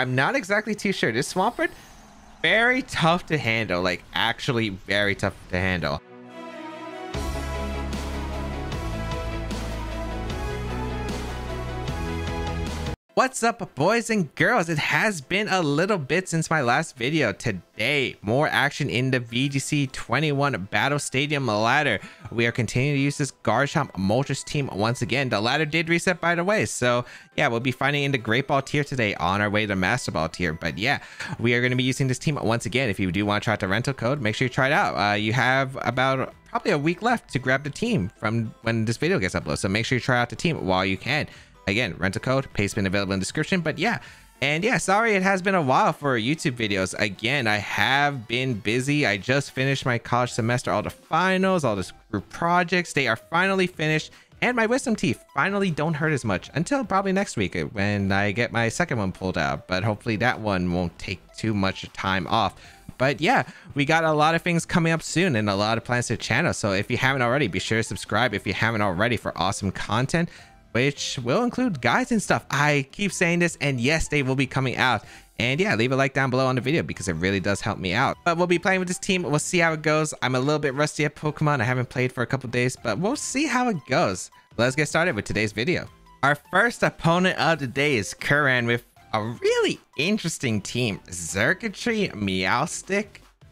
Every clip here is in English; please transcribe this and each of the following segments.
I'm not exactly too sure. This Swampert, very tough to handle. Like, actually very tough to handle. What's up, boys and girls? It has been a little bit since my last video. Today, more action in the VGC 21 Battle Stadium ladder. We are continuing to use this Garchomp Moltres team once again. The ladder did reset, by the way, so yeah, we'll be fighting in the Great Ball tier today on our way to Master Ball tier. But yeah, we are going to be using this team once again. If you do want to try out the rental code, make sure you try it out. You have about probably a week left to grab the team from when this video gets uploaded, so make sure you try out the team while you can. Again, rental code, paste been available in the description. But yeah, and yeah, sorry it has been a while for YouTube videos. Again, I have been busy. I just finished my college semester, all the finals, all the group projects, they are finally finished, and my wisdom teeth finally don't hurt as much until probably next week when I get my second one pulled out. But hopefully that one won't take too much time off. But yeah, we got a lot of things coming up soon and a lot of plans to the channel. So if you haven't already, be sure to subscribe if you haven't already for awesome content, which will include guides and stuff. I keep saying this, and yes, they will be coming out. And yeah, leave a like down below on the video because it really does help me out. But we'll be playing with this team. We'll see how it goes. I'm a little bit rusty at Pokemon. I haven't played for a couple days, but we'll see how it goes. Let's get started with today's video. Our first opponent of the day is Curran with a really interesting team. Xurkitree, Meowstic,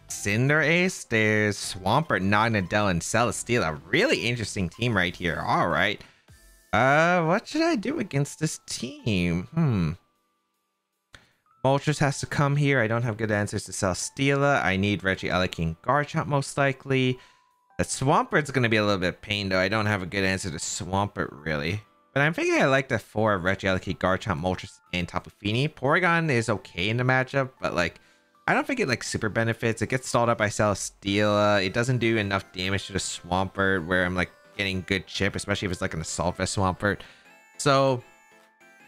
Cinderace, there's Swampert, Naganadel, and Celesteela. A really interesting team right here. All right. What should I do against this team? Moltres has to come here. I don't have good answers to Celesteela. I need Regieleki and Garchomp most likely. The Swampert's gonna be a little bit pain though. I don't have a good answer to Swampert really. But I'm thinking I like the 4 Regieleki, Garchomp, Moltres, and Tapu Fini. Porygon is okay in the matchup, but like, I don't think it like super benefits. It gets stalled up by Celesteela. It doesn't do enough damage to the Swampert where I'm like getting good chip, especially if it's like an Assault Vest Swampert. So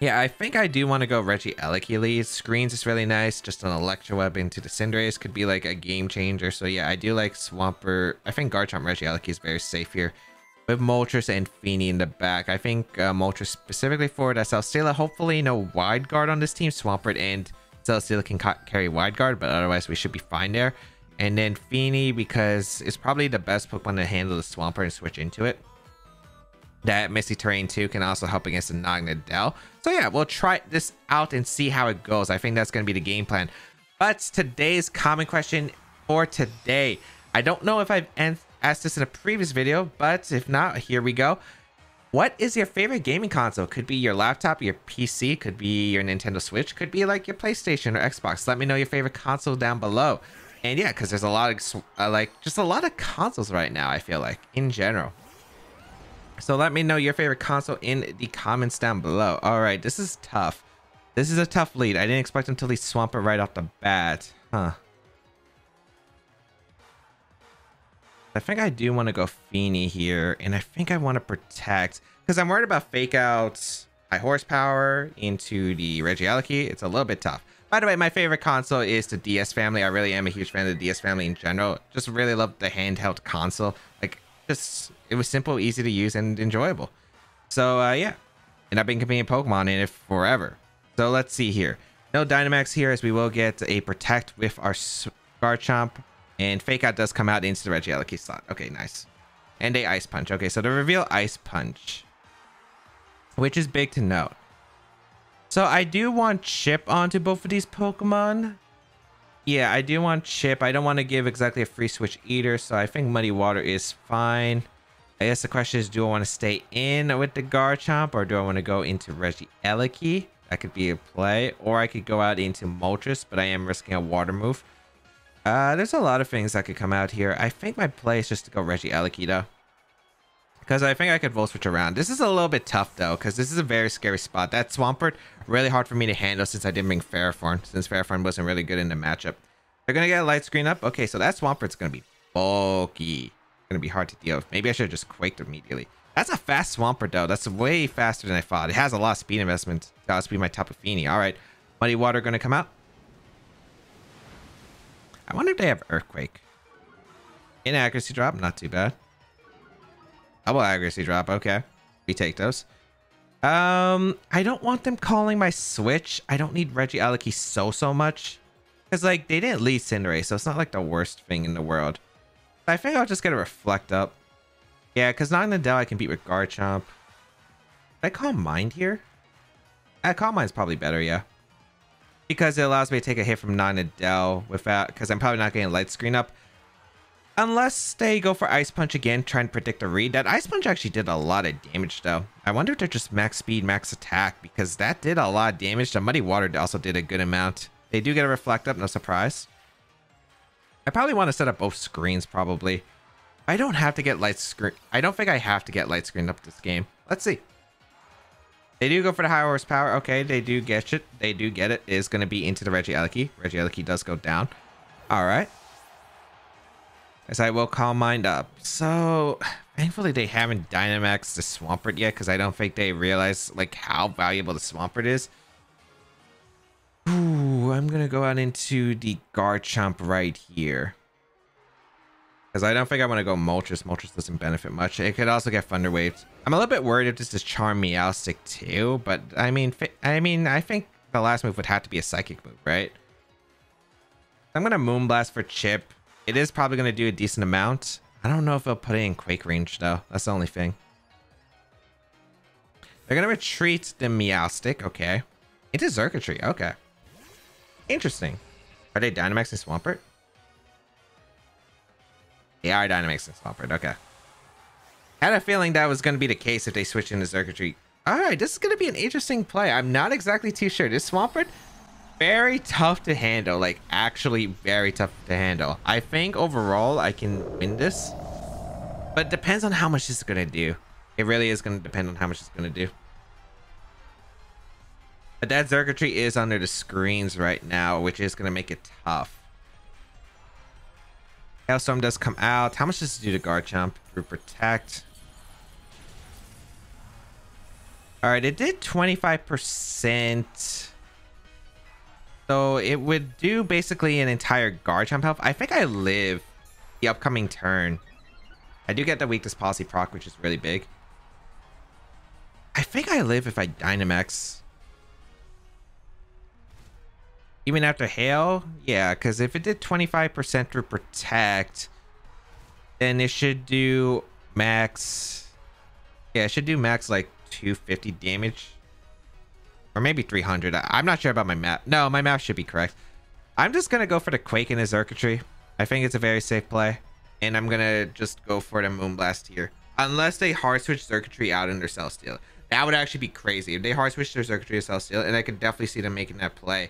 yeah, I think I do want to go Regieleki lead. Screens is really nice. Just an Electro Web into the Cinderace could be like a game changer. So yeah, I do like Swampert. I think Garchomp Regieleki is very safe here with Moltres and Fini in the back. I think Moltres specifically for the Celesteela. Hopefully no Wide Guard on this team. Swampert and Celesteela can carry Wide Guard, but otherwise we should be fine there. And then Fini, because it's probably the best Pokemon to handle the Swampert and switch into it. That Misty Terrain too can also help against the Naganadel. So yeah, we'll try this out and see how it goes. I think that's going to be the game plan. But today's common question for today, I don't know if I've asked this in a previous video, but if not, here we go. What is your favorite gaming console? Could be your laptop, your PC, could be your Nintendo Switch, could be like your PlayStation or Xbox. Let me know your favorite console down below. And yeah, because there's a lot of just a lot of consoles right now, I feel like, in general. So let me know your favorite console in the comments down below. All right, this is tough. This is a tough lead. I didn't expect him to lead Swampert right off the bat. Huh. I think I do want to go Fini here, and I think I want to protect because I'm worried about fake outs high horsepower into the Regieleki. It's a little bit tough. By the way, my favorite console is the DS family. I really am a huge fan of the DS family in general. Just really love the handheld console. Like, just it was simple, easy to use, and enjoyable. So yeah, and I've been competing Pokemon in it forever. So let's see here. No Dynamax here, as we will get a Protect with our Garchomp, and Fake Out does come out into the Regieleki slot. Okay, nice. And a Ice Punch. Okay, so the reveal Ice Punch, which is big to note. So I do want Chip onto both of these Pokemon. Yeah, I do want Chip. I don't want to give exactly a free switch either, so I think Muddy Water is fine. I guess the question is, do I want to stay in with the Garchomp or do I want to go into Regieleki? That could be a play. Or I could go out into Moltres, but I am risking a water move. There's a lot of things that could come out here. I think my play is just to go Regieleki though, because I think I could Volt Switch around. This is a little bit tough though, because this is a very scary spot. That Swampert, really hard for me to handle since I didn't bring Ferrothorn, since Ferrothorn wasn't really good in the matchup. They're going to get a light screen up. Okay, so that Swampert's going to be bulky. Going to be hard to deal with. Maybe I should have just Quaked immediately. That's a fast Swampert though. That's way faster than I thought. It has a lot of speed investment. Gotta speed my Tapu Fini. All right, Muddy Water going to come out. I wonder if they have Earthquake. Inaccuracy drop, not too bad. Double accuracy drop, okay. We take those. I don't want them calling my switch. I don't need Regieleki so much. Because, like, they didn't lead Cinderace, so it's not, like, the worst thing in the world. I think I'll just get a Reflect up. Yeah, because Naganadel I can beat with Garchomp. Did I call Mind here? Calm Mind's probably better, yeah. Because it allows me to take a hit from Naganadel without... Because I'm probably not getting Light Screen up. Unless they go for Ice Punch again, try and predict a read. That Ice Punch actually did a lot of damage, though. I wonder if they're just max speed, max attack, because that did a lot of damage. The Muddy Water also did a good amount. They do get a Reflect up, no surprise. I probably want to set up both screens, probably. I don't have to get Light Screen. I don't think I have to get Light Screen up this game. Let's see. They do go for the high horsepower. Okay, they do get it. They do get it. It is going to be into the Regieleki. Regieleki does go down. All right. As I will Calm Mind up. So, thankfully they haven't Dynamaxed the Swampert yet, because I don't think they realize like how valuable the Swampert is. Ooh, I'm going to go out into the Garchomp right here. Because I don't think I want to go Moltres. Moltres doesn't benefit much. It could also get Thunder Waves. I'm a little bit worried if this is Charm Meowstic too, but I mean, I think the last move would have to be a Psychic move, right? I'm going to Moonblast for Chip. It is probably going to do a decent amount. I don't know if it'll put it in Quake range, though. That's the only thing. They're going to retreat the Meowstic. Okay. Into Xurkitree. Okay. Interesting. Are they Dynamaxing Swampert? They are Dynamaxing Swampert. Okay. Had a feeling that was going to be the case if they switched into Xurkitree. Alright, this is going to be an interesting play. I'm not exactly too sure. This Swampert, very tough to handle. Like, actually very tough to handle. I think overall I can win this. But it depends on how much this is going to do. It really is going to depend on how much it's going to do. But that Xurkitree is under the screens right now, which is going to make it tough. Hailstorm does come out. How much does it do to Garchomp? Through Protect. Alright, it did 25%. So it would do basically an entire Garchomp health. I think I live the upcoming turn. I do get the Weakness Policy proc, which is really big. I think I live if I Dynamax. Even after Hail? Yeah, because if it did 25% through Protect, then it should do max... Yeah, it should do max like 250 damage. Or maybe 300. I'm not sure about my map. No, my map should be correct. I'm just going to go for the Quake in his Xurkitree. I think it's a very safe play. And I'm going to just go for the Moonblast here. Unless they hard switch Xurkitree out in their Celesteal. That would actually be crazy. If they hard switch their Xurkitree to Celesteal, and I could definitely see them making that play.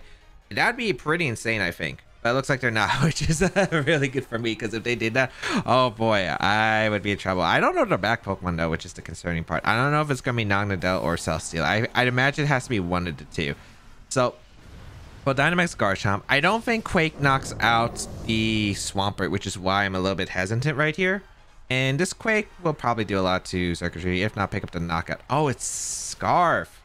That'd be pretty insane, I think. But it looks like they're not, which is really good for me, because if they did that, oh boy, I would be in trouble. I don't know their back Pokemon, though, which is the concerning part. I don't know if it's going to be Naganadel or Celesteal. I'd imagine it has to be one of the two. So, well, Dynamax Garchomp. I don't think Quake knocks out the Swampert, which is why I'm a little bit hesitant right here. And this Quake will probably do a lot to Xurkitree, if not pick up the knockout. Oh, it's Scarf.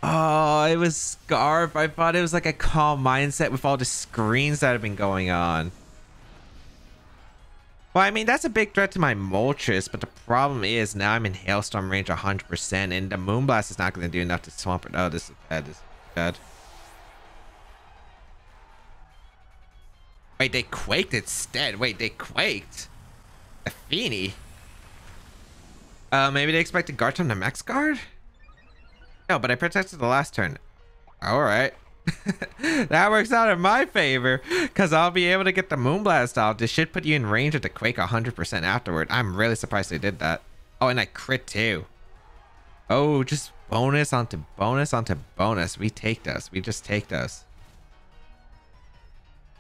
Oh, it was Scarf. I thought it was like a calm mindset with all the screens that have been going on. Well, I mean, that's a big threat to my Moltres, but the problem is now I'm in Hailstorm range 100%, and the Moonblast is not going to do enough to Swampert. Oh, this is bad. This is bad. Wait, they quaked instead. Wait, they quaked? A Feeny? Maybe they expected Garchomp to max guard? No, but I protected the last turn. Alright. That works out in my favor, because I'll be able to get the Moonblast out. This should put you in range of the Quake 100% afterward. I'm really surprised they did that. Oh, and I crit too. Oh, just bonus onto bonus onto bonus. We take those. We just take those.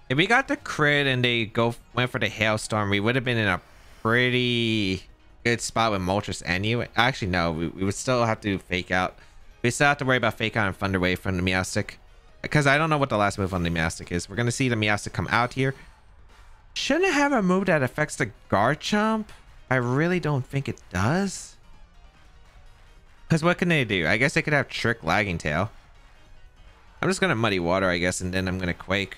If we got the crit and they went for the Hailstorm, we would have been in a pretty good spot with Moltres anyway. Actually, no. We would still have to fake out. We still have to worry about Fake Out and Thunder Wave from the Meowstic. Because I don't know what the last move on the Meowstic is. We're going to see the Meowstic come out here. Shouldn't it have a move that affects the Garchomp? I really don't think it does. Because what can they do? I guess they could have Trick, Lagging Tail. I'm just going to Muddy Water, I guess, and then I'm going to Quake.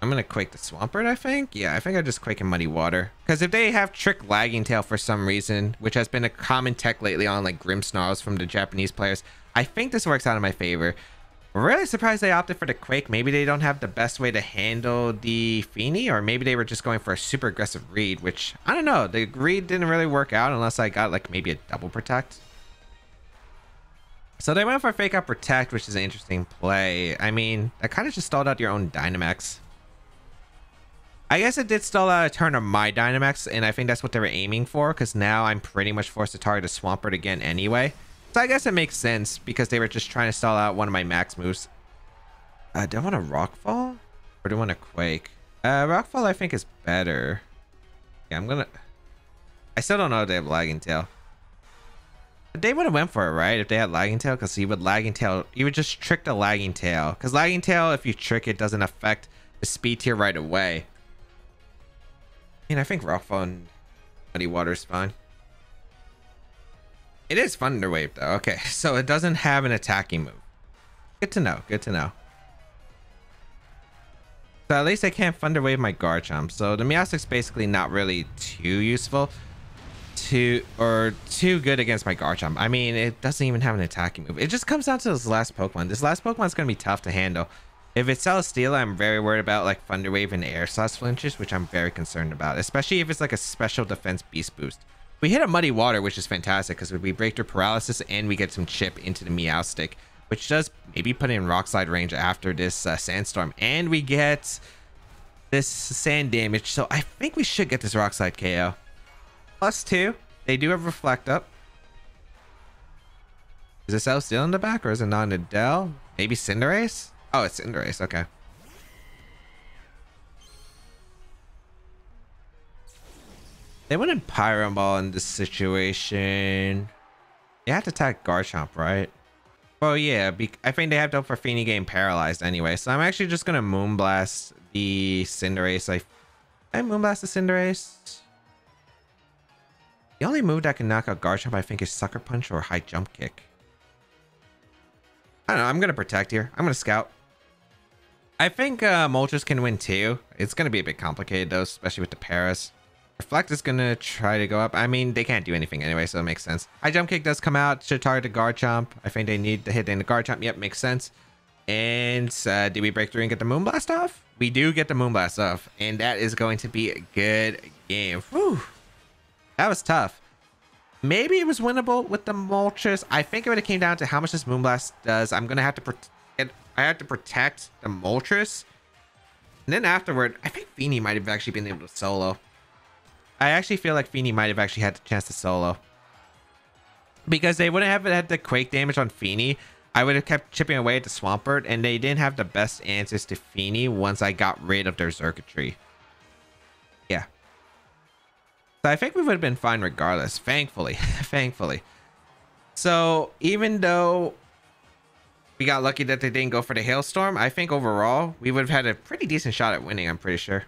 I'm gonna Quake the Swampert, I think. Yeah, I think I just Quake in Muddy Water. Because if they have Trick Lagging Tail for some reason, which has been a common tech lately on like Grim Snarls from the Japanese players, I think this works out in my favor. Really surprised they opted for the Quake. Maybe they don't have the best way to handle the Feeny, or maybe they were just going for a super aggressive read, which I don't know. The read didn't really work out unless I got like maybe a double protect. So they went for Fake Out Protect, which is an interesting play. I mean, that kind of just stalled out your own Dynamax. I guess it did stall out a turn of my Dynamax, and I think that's what they were aiming for, because now I'm pretty much forced to target a Swampert again anyway. So I guess it makes sense, because they were just trying to stall out one of my max moves. Do I want a Rockfall? Or do I want a Quake? Rockfall I think is better. Yeah, I still don't know if they have Lagging Tail. They would have went for it, right? If they had Lagging Tail, because you would just trick the Lagging Tail. Because Lagging Tail, if you trick it, doesn't affect the speed tier right away. I think Rockfall and Muddy Water is fine. It is Thunder Wave though. Okay, so it doesn't have an attacking move. Good to know. Good to know. So at least I can't Thunder Wave my Garchomp. So the Meowstic's basically not really too useful. Too good against my Garchomp. I mean, it doesn't even have an attacking move. It just comes down to this last Pokemon. This last Pokemon is going to be tough to handle. If it's Celesteela, I'm very worried about like Thunder Wave and Air Slash flinches, which I'm very concerned about, especially if it's like a special defense beast boost. We hit a Muddy Water, which is fantastic because we break through paralysis and we get some chip into the Meowstic, which does maybe put in Rock Slide range after this Sandstorm, and we get this sand damage. So I think we should get this Rock Slide KO. +2. They do have Reflect Up. Is this Celesteela in the back, or is it not an Adele? Maybe Cinderace? Oh, it's Cinderace. Okay. They wouldn't Pyro Ball in this situation. They have to attack Garchomp, right? Oh yeah, I think they have to go for Feeny getting paralyzed anyway. So I'm actually just gonna Moonblast the Cinderace. I Moonblast the Cinderace. The only move that can knock out Garchomp, I think, is Sucker Punch or High Jump Kick. I don't know. I'm gonna Protect here. I'm gonna Scout. I think Moltres can win too. It's gonna be a bit complicated though, especially with the Paras. Reflect is gonna try to go up. I mean, they can't do anything anyway, so it makes sense. High Jump Kick does come out. Should target the Garchomp. I think they need to hit in the Garchomp. Yep, makes sense. And did we break through and get the Moonblast off? We do get the Moonblast off, and that is going to be a good game. Whew. That was tough. Maybe it was winnable with the Moltres. I think it would have came down to how much this Moonblast does. I'm gonna have to protect the Moltres, and then afterward, I think Feeny might have actually been able to solo. I actually feel like Feeny might have actually had the chance to solo, because they wouldn't have had the Quake damage on Feeny. I would have kept chipping away at the Swampert, and they didn't have the best answers to Feeny once I got rid of their Xurkitree. Yeah. So I think we would have been fine regardless, thankfully. Thankfully. So even though we got lucky that they didn't go for the Hailstorm, I think overall we would have had a pretty decent shot at winning, I'm pretty sure.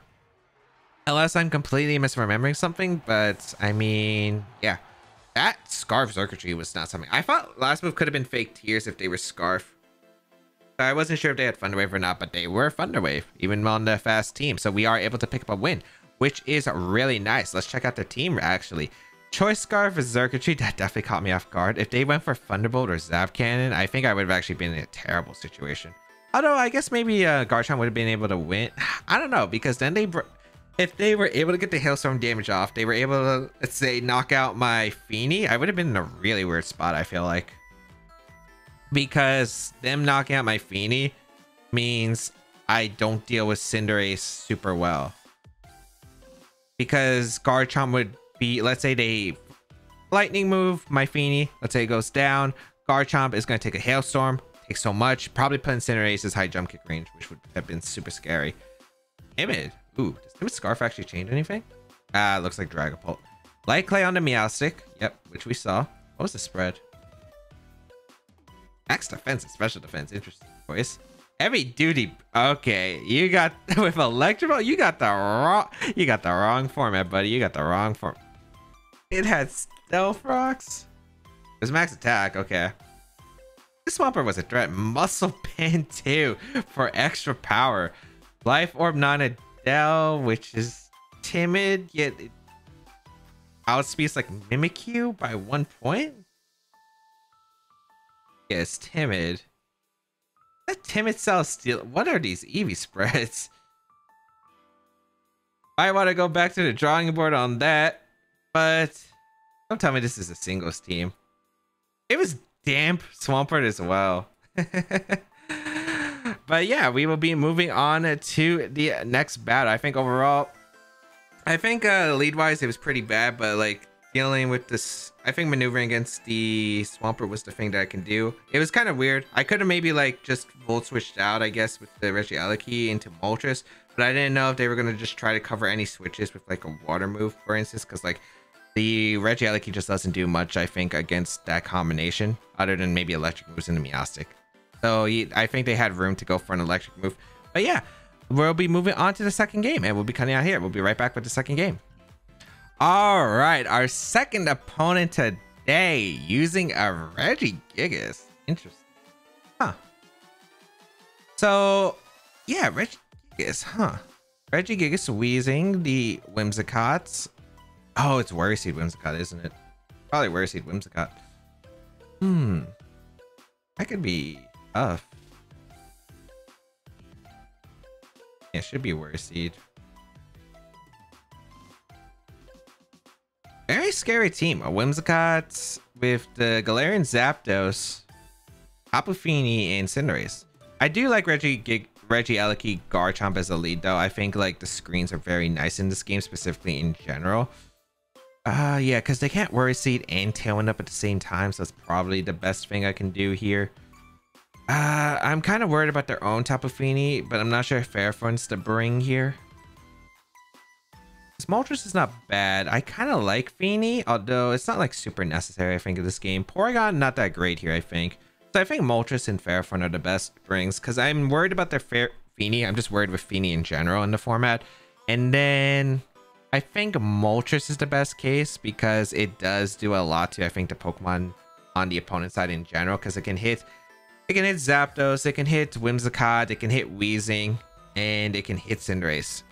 Unless I'm completely misremembering something, but I mean, yeah. That Scarf Xurkitree was not something. I thought last move could have been Fake Tears if they were Scarf. So I wasn't sure if they had Thunder Wave or not, but they were Thunder Wave, even on the fast team. So we are able to pick up a win, which is really nice. Let's check out the team, actually. Choice Scarf is Xurkitree. That definitely caught me off guard. If they went for Thunderbolt or Zap Cannon, I think I would have actually been in a terrible situation. Although, I guess maybe Garchomp would have been able to win. I don't know, because then if they were able to get the Hailstorm damage off, they were able to, let's say, knock out my Feeny, I would have been in a really weird spot, I feel like. Because them knocking out my Feeny means I don't deal with Cinderace super well. Because Garchomp would be, let's say they Lightning move my Feeny, let's say it goes down, Garchomp is going to take a Hailstorm, take so much, probably put in Cinderace's High Jump Kick range, which would have been super scary. Timid. Ooh, does Timid Scarf actually change anything? Looks like Dragapult. Light Clay on the Meowstic. Yep, which we saw. What was the spread? Max defense and special defense. Interesting choice. Heavy duty. Okay, you got with Electro. You got the wrong format, buddy. You got the wrong form. It had Stealth Rocks. It was max attack. Okay. This Swampert was a threat. Muscle Pen too for extra power. Life Orb non-Adele, which is timid, yet it outspeeds like Mimikyu by 1 point. Yeah, it's timid. That timid cell steal. What are these Eevee spreads? I want to go back to the drawing board on that, but don't tell me this is a singles team. It was damp Swampert as well. But yeah, we will be moving on to the next battle. I think overall, lead wise it was pretty bad, but like dealing with this, I think maneuvering against the Swampert was the thing that I can do. It was kind of weird. I could have maybe like just volt switched out, I guess, with the Regieleki into Moltres, but I didn't know if they were gonna just try to cover any switches with like a water move, for instance, because like the Regieleki just doesn't do much, I think, against that combination, other than maybe electric moves in the Meowstic. So I think they had room to go for an electric move. But yeah, we'll be moving on to the second game, and we'll be cutting out here. We'll be right back with the second game. All right, our second opponent today using a Regigigas. Interesting. Huh. So, yeah, Regigigas, huh? Regigigas Weezing, the Whimsicott. Oh, it's Worry Seed Whimsicott, isn't it? Probably Worry Seed Whimsicott. That could be tough. Yeah, it should be Worry Seed. Very scary team. A Whimsicott with the Galarian Zapdos, Tapu Fini, and Cinderace. I do like Regieleki Garchomp as a lead, though. I think like the screens are very nice in this game, specifically in general. Yeah, because they can't Worry Seed and Tailwind up at the same time, so that's probably the best thing I can do here. I'm kind of worried about their own Tapu Fini, but I'm not sure if Fairforn's to bring here. This Moltres is not bad. I kind of like Fini, although it's not like super necessary, I think, in this game. Porygon, not that great here, I think. So I think Moltres and Fairforn are the best brings, because I'm worried about their Fini. I'm just worried with Fini in general in the format. And then I think Moltres is the best case, because it does do a lot to, I think, the Pokemon on the opponent's side in general, because it can hit Zapdos, it can hit Whimsicott, it can hit Weezing, and it can hit Cinderace.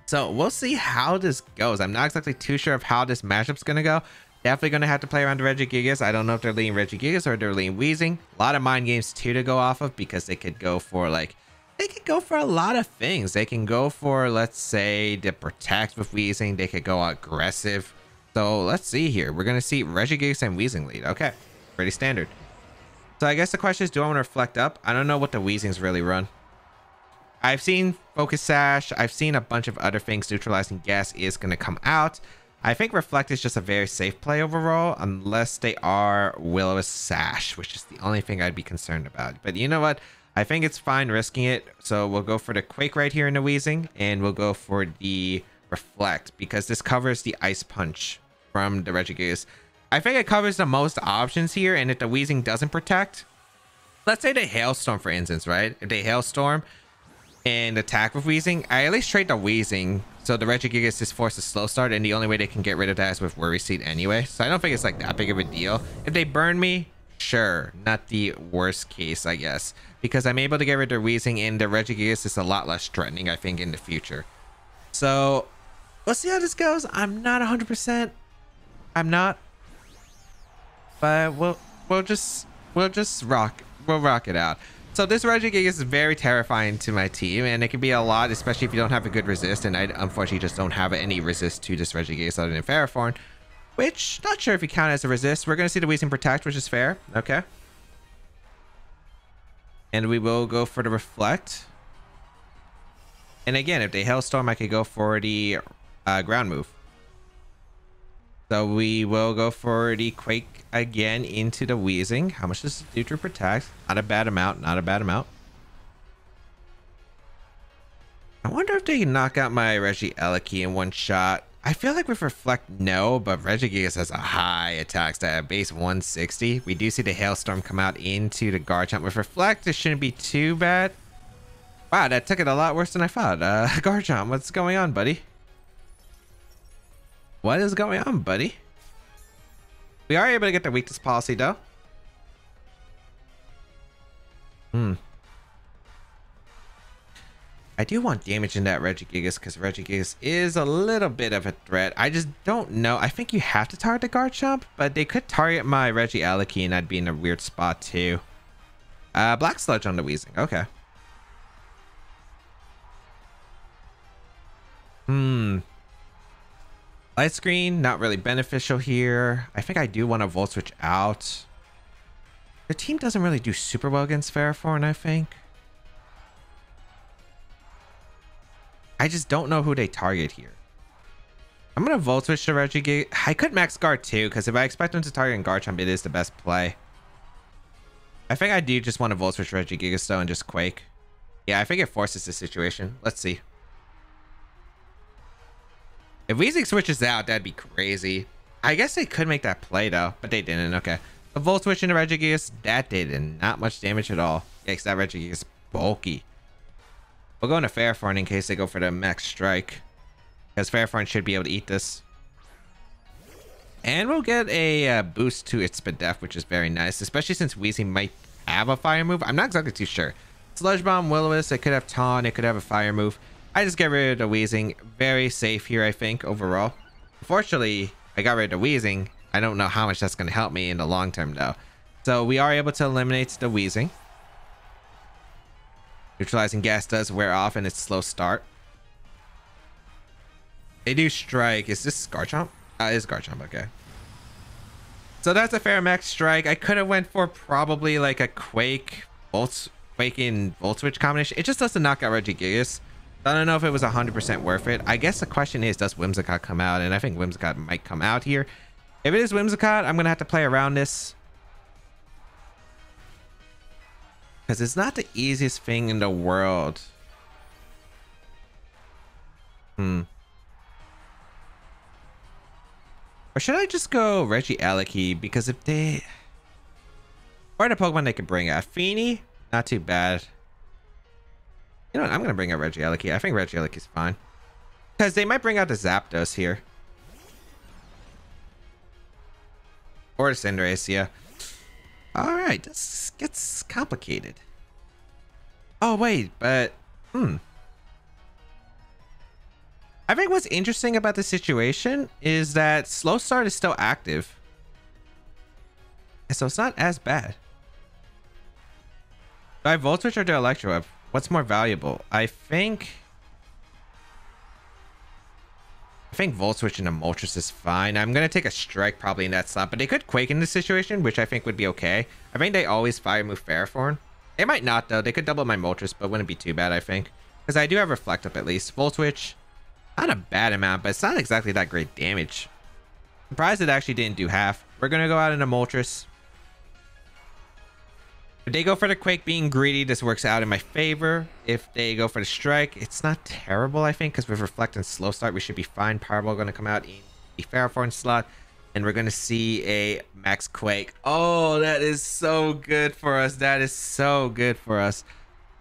So we'll see how this goes. I'm not exactly too sure of how this matchup's going to go. Definitely going to have to play around the Regigigas. I don't know if they're leading Regigigas or they're leading Weezing. A lot of mind games too to go off of, because they could go for like, they could go for a lot of things. They can go for, let's say, the Protect with Weezing. They could go aggressive. So let's see here. We're going to see Regigigas and Weezing lead. Okay, pretty standard. So I guess the question is, do I want to Reflect up? I don't know what the Weezings really run. I've seen Focus Sash. I've seen a bunch of other things. Neutralizing Gas is going to come out. I think Reflect is just a very safe play overall, unless they are Will-O-Wisp Sash, which is the only thing I'd be concerned about. But you know what? I think it's fine risking it. So we'll go for the Quake right here in the Weezing, and we'll go for the Reflect, because this covers the Ice Punch from the Regigigas. I think it covers the most options here, and if the Weezing doesn't Protect, let's say they Hailstorm, for instance, right? If they Hailstorm and attack with Weezing, I at least trade the Weezing, so the Regigigas is forced to slow start, and the only way they can get rid of that is with Worry Seed anyway. So I don't think it's like that big of a deal. If they burn me, sure, not the worst case, I guess, because I'm able to get rid of Weezing, and the Regigigas is a lot less threatening, I think, in the future. So we'll see how this goes. I'm not 100%. I'm not, but we'll just rock it out. So this Regigigas is very terrifying to my team, and it can be a lot, especially if you don't have a good resist, and I unfortunately just don't have any resist to this Regigigas other than Fairforn, which, not sure if you count as a resist. We're going to see the Weezing Protect, which is fair. Okay. And we will go for the Reflect. And again, if they Hailstorm, I could go for the ground move. So we will go for the Quake again into the Weezing. How much does it do to Protect? Not a bad amount. Not a bad amount. I wonder if they can knock out my Regieleki in one shot. I feel like with Reflect, no, but Regigigas has a high attack stat, base 160. We do see the Hailstorm come out into the Garchomp. With Reflect, it shouldn't be too bad. Wow, that took it a lot worse than I thought. Garchomp, what's going on, buddy? What is going on, buddy? We are able to get the weakness policy, though. I do want damage in that Regigigas because Regigigas is a little bit of a threat. I just don't know. I think you have to target the Garchomp, but they could target my Regieleki and I'd be in a weird spot too. Black Sludge on the Weezing. Okay. Light Screen, not really beneficial here. I think I do want to Volt Switch out. The team doesn't really do super well against Ferrothorn, I think. I just don't know who they target here. I'm going to Volt Switch to Regigigas. I could Max Guard too, because if I expect them to target Garchomp, it is the best play. I think I do just want to Volt Switch Regigigas though and just Quake. Yeah, I think it forces the situation. Let's see. If Weezing switches out, that'd be crazy. I guess they could make that play though, but they didn't. Okay. The Volt Switch into Regigigas, that did not much damage at all. Yikes, that Regigigas is bulky. We'll go into Ferrothorn in case they go for the Max Strike, because Ferrothorn should be able to eat this. And we'll get a boost to its Spadef, which is very nice, especially since Weezing might have a fire move. I'm not exactly too sure. Sludge Bomb, Will-O-Wisp, it could have Taunt, it could have a fire move. I just get rid of the Weezing. Very safe here, I think, overall. Unfortunately, I got rid of the Weezing. I don't know how much that's going to help me in the long term, though. So we are able to eliminate the Weezing. Neutralizing Gas does wear off in its slow start. They do Strike. Is this Garchomp? It's Garchomp, okay. So that's a fair Max Strike. I could have went for probably like a Quake in Volt Switch combination. It just doesn't knock out Regigigas. I don't know if it was 100% worth it. I guess the question is, does Whimsicott come out? And I think Whimsicott might come out here. If it is Whimsicott, I'm going to have to play around this, because it's not the easiest thing in the world. Or should I just go Regieleki? Because if they... Or the Pokemon they could bring out. Feeny, not too bad. You know what? I'm going to bring out Regieleki. I think Regieleki's fine, because they might bring out the Zapdos here. Or the Cinderace, yeah. Alright, this gets complicated. Oh, wait, but... I think what's interesting about the situation is that Slow Start is still active. And so it's not as bad. Do I Volt Switch or do Electro Web? What's more valuable? I think Volt Switch into Moltres is fine. I'm going to take a Strike probably in that slot, but they could Quake in this situation, which I think would be okay. I think they always Fire Move Ferrothorn. They might not, though. They could double my Moltres, but wouldn't be too bad, I think. Because I do have Reflect Up at least. Volt Switch, not a bad amount, but it's not exactly that great damage. Surprised it actually didn't do half. We're going to go out into Moltres. If they go for the Quake being greedy, this works out in my favor. If they go for the Strike, it's not terrible, I think, because with Reflect and Slow Start, we should be fine. Powerball going to come out in the Ferrothorn slot, and we're going to see a Max Quake. Oh, that is so good for us. That is so good for us.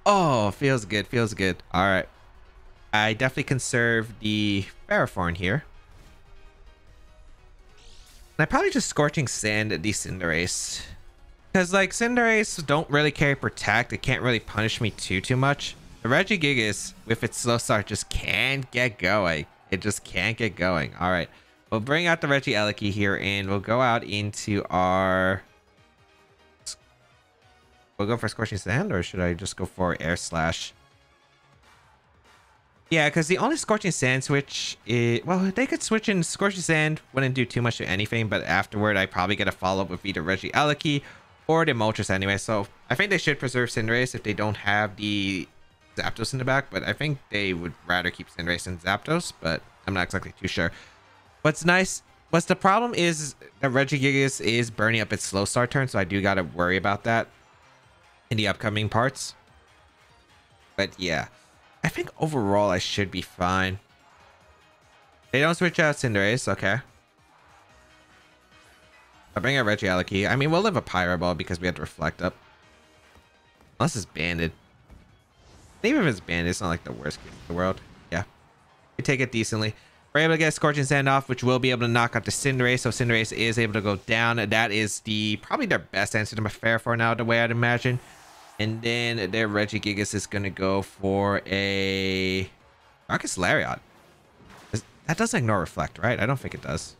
Oh, feels good. Feels good. All right. I definitely conserve the Ferrothorn here. And I probably just Scorching Sand the Cinderace. Because, like, Cinderace don't really carry Protect. It can't really punish me too much. The Regigigas, with its Slow Start, just can't get going. It just can't get going. All right. We'll bring out the Regieleki here, and we'll go out into our... We'll go for Scorching Sand, or should I just go for Air Slash? Yeah, because the only Scorching Sand switch is... Well, they could switch in Scorching Sand. Wouldn't do too much to anything, but afterward, I probably get a follow-up with either Regieleki or the Moltres anyway. So I think they should preserve Cinderace if they don't have the Zapdos in the back. But I think they would rather keep Cinderace than Zapdos, but I'm not exactly too sure. What's the problem is that Regigigas is burning up its Slow Start turn, so I do got to worry about that in the upcoming parts. But yeah, I think overall I should be fine. They don't switch out Cinderace, okay. I'll bring out Regieleki. I mean, we'll live a Pyro Ball because we have to Reflect Up. Unless it's banded. Even if it's banded, it's not like the worst game in the world. Yeah. We take it decently. We're able to get Scorching Sand off, which will be able to knock out the Cinderace. So Cinderace is able to go down. That is probably their best answer to my Ferrothorn now, the way I'd imagine. And then their Regigigas is going to go for a Darkest Lariat. That doesn't ignore Reflect, right? I don't think it does.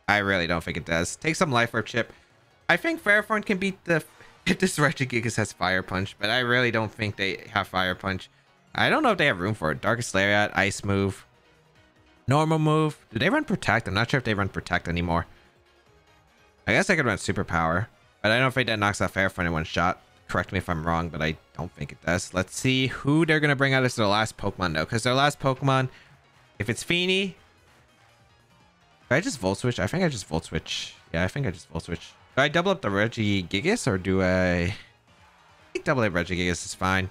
I really don't think it does. Take some Life Orb chip. I think Ferrothorn can beat the... If this Regigigas has Fire Punch, but I really don't think they have Fire Punch. I don't know if they have room for it. Darkest Lariat, Ice move. Normal move. Do they run Protect? I'm not sure if they run Protect anymore. I guess I could run Superpower, but I don't think that knocks out Ferrothorn in one shot. Correct me if I'm wrong, but I don't think it does. Let's see who they're going to bring out as their last Pokemon, though, because their last Pokemon... If it's Feeny, do I just Volt Switch? I think I just Volt Switch. Yeah, I think I just Volt Switch. Do I double up the Regigigas or do I think double up Regigigas is fine?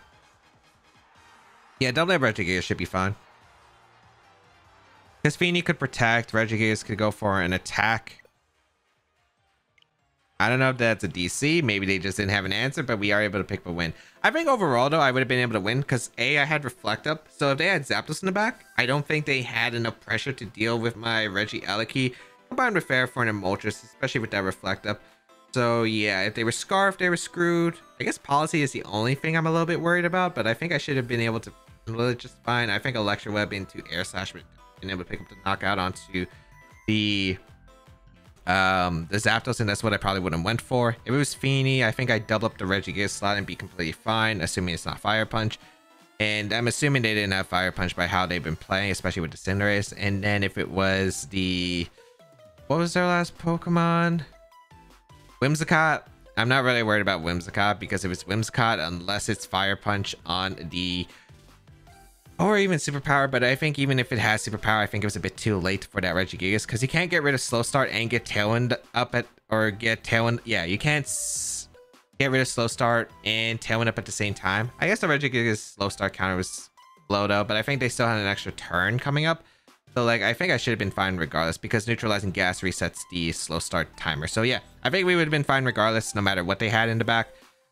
Yeah, double up Regigigas should be fine. Because Feeny could protect, Regigigas could go for an attack. I don't know if that's a DC. Maybe they just didn't have an answer, but we are able to pick up a win. I think overall, though, I would have been able to win because A, I had Reflect up. So if they had Zapdos in the back, I don't think they had enough pressure to deal with my Regieleki combined with Ferrothorn and Moltres, especially with that Reflect up. So yeah, if they were Scarf, they were screwed. I guess Policy is the only thing I'm a little bit worried about, but I think I should have been able to handle it just fine. I think Electro Web into Air Slash would have been able to pick up the knockout onto the Zapdos, and that's what I probably would have went for. If it was Feeny, I think I'd double up the Regigigas slot and be completely fine, assuming it's not Fire Punch. And I'm assuming they didn't have Fire Punch by how they've been playing, especially with the Cinderace. And then if it was the... What was their last Pokemon? Whimsicott. I'm not really worried about Whimsicott because if it's Whimsicott, unless it's Fire Punch on the... Or even Superpower, but I think even if it has Superpower, I think it was a bit too late for that Regigigas because you can't get rid of Slow Start and get Tailwind up at... Or get Tailwind... Yeah, you can't get rid of Slow Start and Tailwind up at the same time. I guess the Regigigas Slow Start counter was low though, but I think they still had an extra turn coming up. So like, I think I should have been fine regardless because neutralizing gas resets the Slow Start timer. So yeah, I think we would have been fine regardless no matter what they had in the back.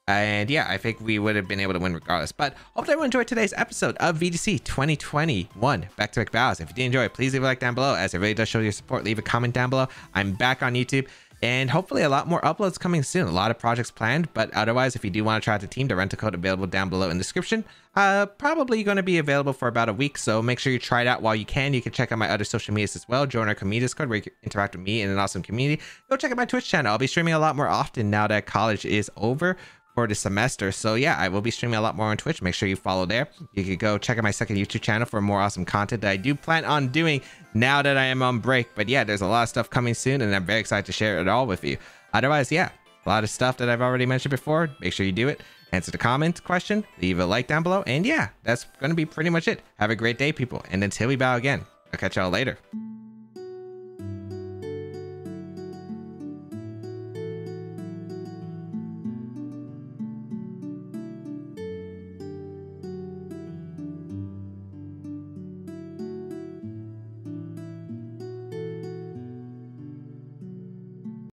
And yeah, I think we would have been able to win regardless. But hope everyone enjoyed today's episode of VGC 2021 Back-to-Back Battles. If you did enjoy it, please leave a like down below as it really does show your support. Leave a comment down below. I'm back on YouTube and hopefully a lot more uploads coming soon. A lot of projects planned, but otherwise, if you do want to try out the team, the rental code available down below in the description. Probably going to be available for about a week, so make sure you try it out while you can. You can check out my other social medias as well. Join our community Discord where you can interact with me in an awesome community. Go check out my Twitch channel. I'll be streaming a lot more often now that college is over for the semester. So yeah, I will be streaming a lot more on Twitch. Make sure you follow there. You can go check out my second YouTube channel for more awesome content that I do plan on doing now that I am on break. But yeah, there's a lot of stuff coming soon and I'm very excited to share it all with you. Otherwise, yeah, a lot of stuff that I've already mentioned before. Make sure you do it. Answer the comment question, leave a like down below, and yeah, that's going to be pretty much it. Have a great day, people, and until we battle again, I'll catch y'all later.